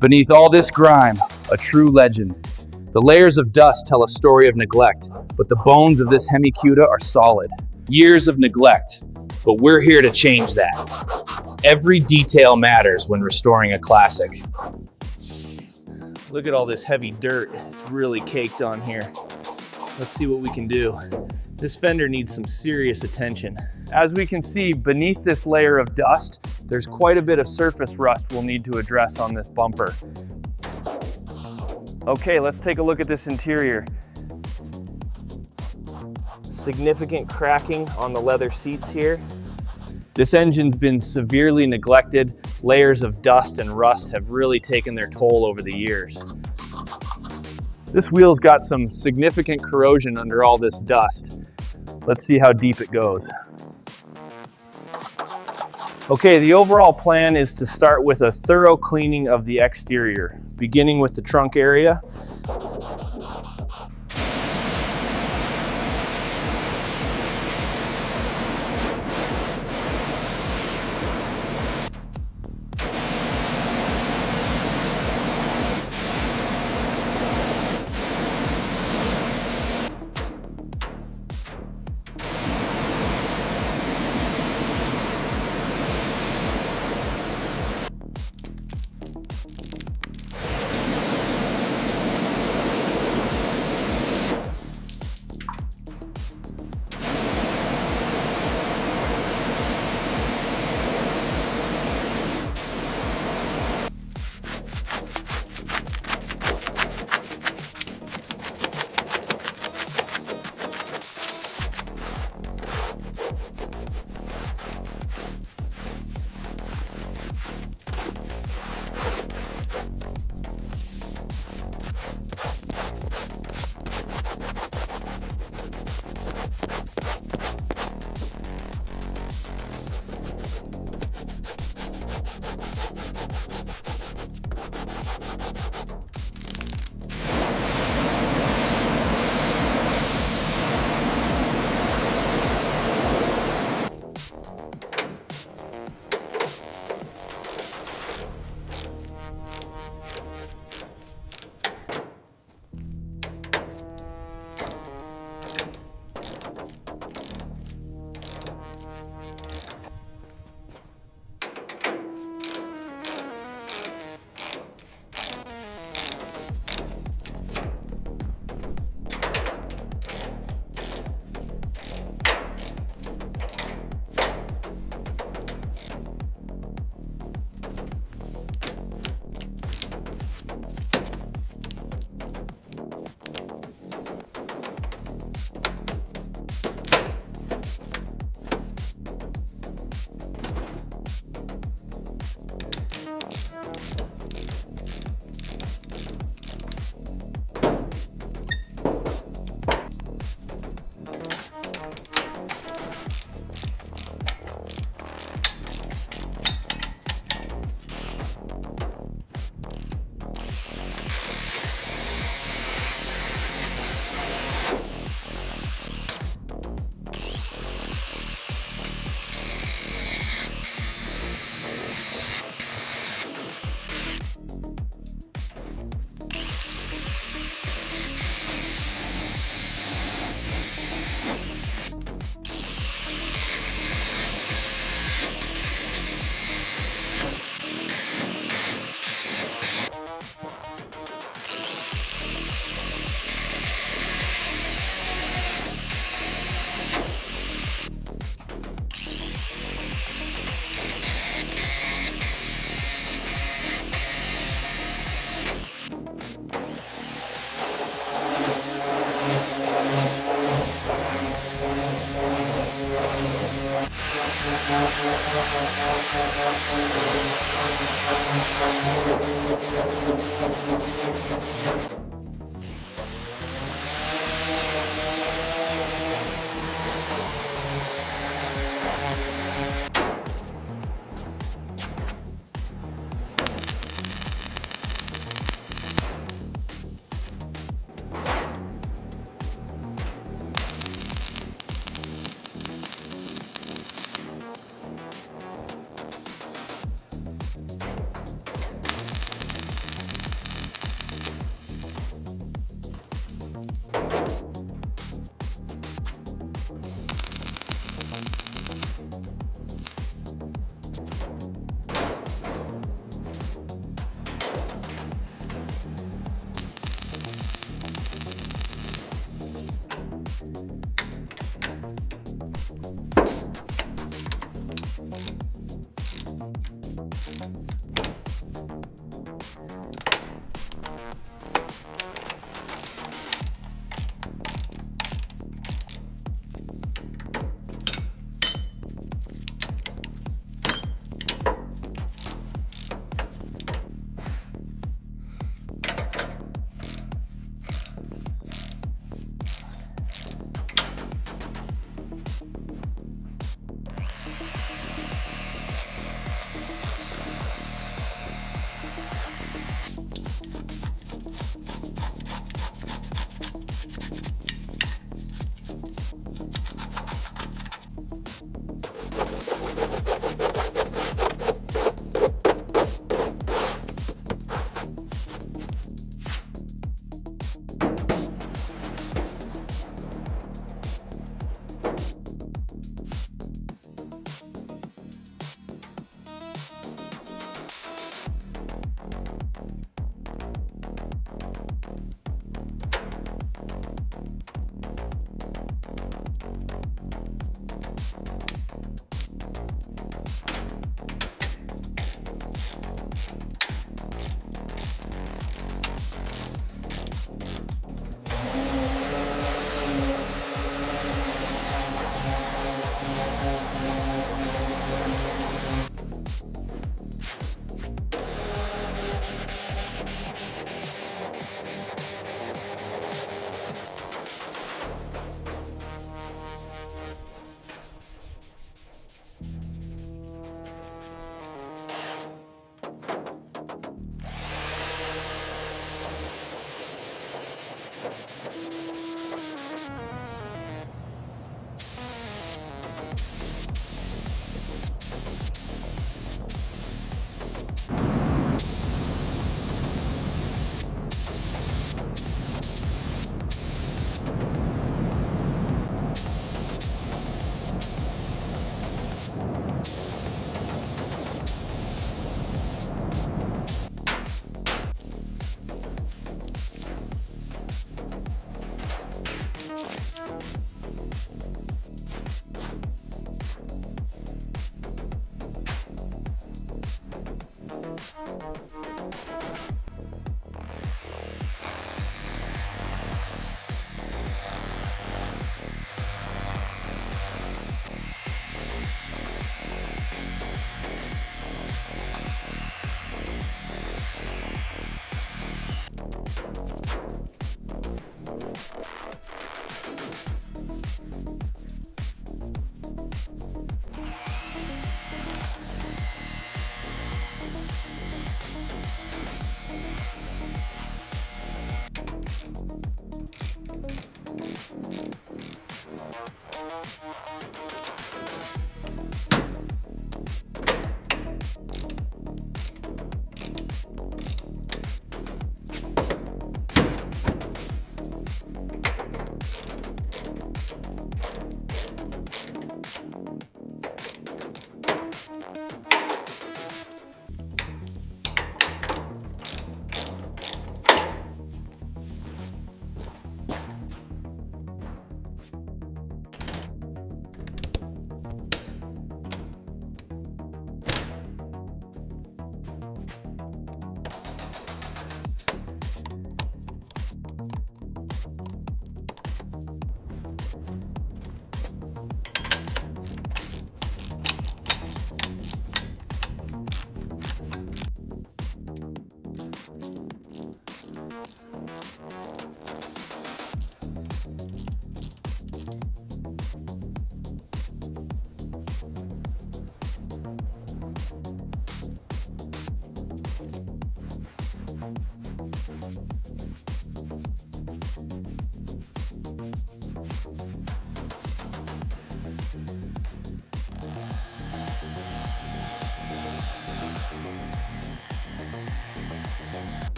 Beneath all this grime, a true legend. The layers of dust tell a story of neglect, but the bones of this Hemi Cuda are solid. Years of neglect, but we're here to change that. Every detail matters when restoring a classic. Look at all this heavy dirt. It's really caked on here. Let's see what we can do. This fender needs some serious attention. As we can see, beneath this layer of dust, there's quite a bit of surface rust we'll need to address on this bumper. Okay, let's take a look at this interior. Significant cracking on the leather seats here. This engine's been severely neglected. Layers of dust and rust have really taken their toll over the years. This wheel's got some significant corrosion under all this dust. Let's see how deep it goes. Okay, the overall plan is to start with a thorough cleaning of the exterior, beginning with the trunk area.